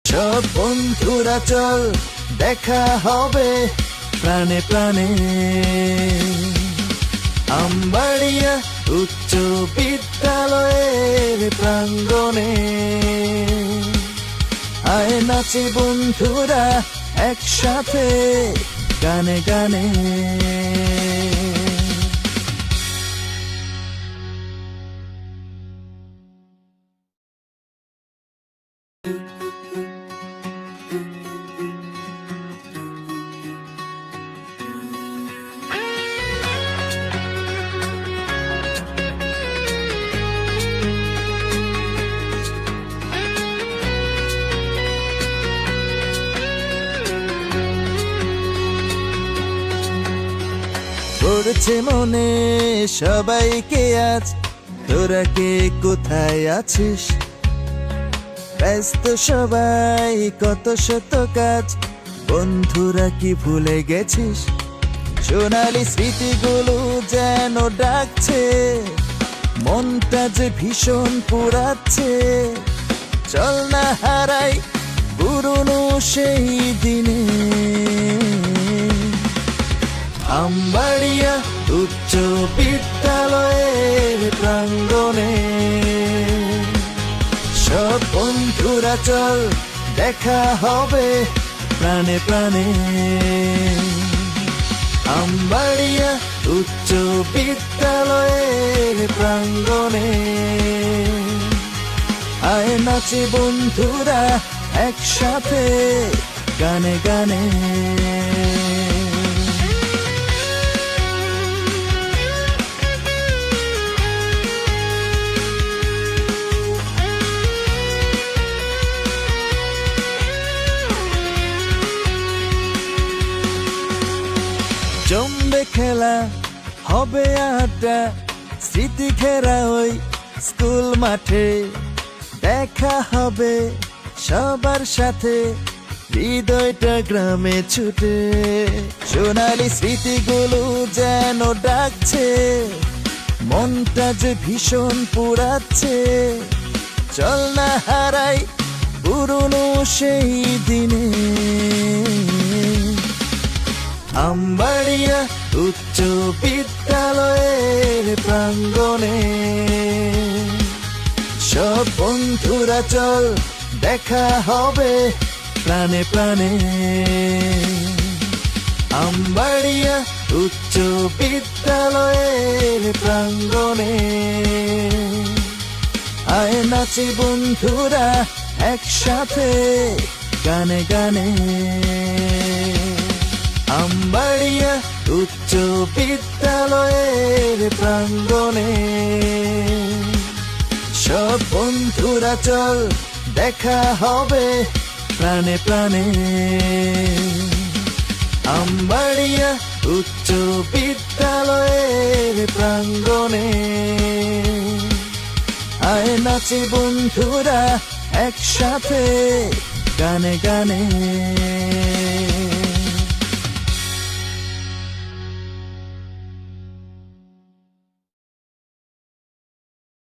সব বন্ধুরা চল দেখা হবে প্রাণে প্রাণে। আমবাড়িয়া উচ্চ বিদ্যালয়ের প্রাঙ্গণে আয় নাচে বন্ধুরা একসাথে গানে গানে। পড়ছে মনে সবাইকে আজ, তোরা কে কোথায় আছিস? ব্যস্ত সবাই কত শত কাজ, বন্ধুরা কি ভুলে গেছিস? সোনালি স্মৃতিগুলো যেন ডাকছে, মনটা যে ভীষণ পুরাচ্ছে। চল না হারাই পুরনো সেই দিনে। আমবাড়িয়া উচ্চ বিদ্যালয়ের প্রাঙ্গণে সব বন্ধুরা চল দেখা হবে প্রাণে প্রাণে। আমবাড়িয়া উচ্চ বিদ্যালয়ের প্রাঙ্গণে আয় নাচে বন্ধুরা একসাথে গানে গানে। জমবে খেলা হবে আড্ডা, স্মৃতি ঘেরা ওই স্কুল মাঠে। দেখা হবে সবার সাথে, হৃদয়টা গ্রামে ছুটে। সোনালি স্মৃতিগুলো যেন ডাকছে, মনটা যে ভীষণ পুরাচ্ছে। চল না হারাই পুরনো সেই দিনে। আমবাড়িয়া উচ্চ বিদ্যালয়ের প্রাঙ্গণে সব বন্ধুরা চল দেখা হবে প্রাণে প্রাণে। আমবাড়িয়া উচ্চ বিদ্যালয়ের প্রাঙ্গণে আয় নাচে বন্ধুরা একসাথে গানে গানে। আমবাড়িয়া উচ্চ বিদ্যালয়ের প্রাঙ্গণে সব বন্ধুরা চল দেখা হবে প্রাণে প্রাণে। আমবাড়িয়া উচ্চ বিদ্যালয়ের প্রাঙ্গণে আয় নাচে বন্ধুরা একসাথে গানে গানে।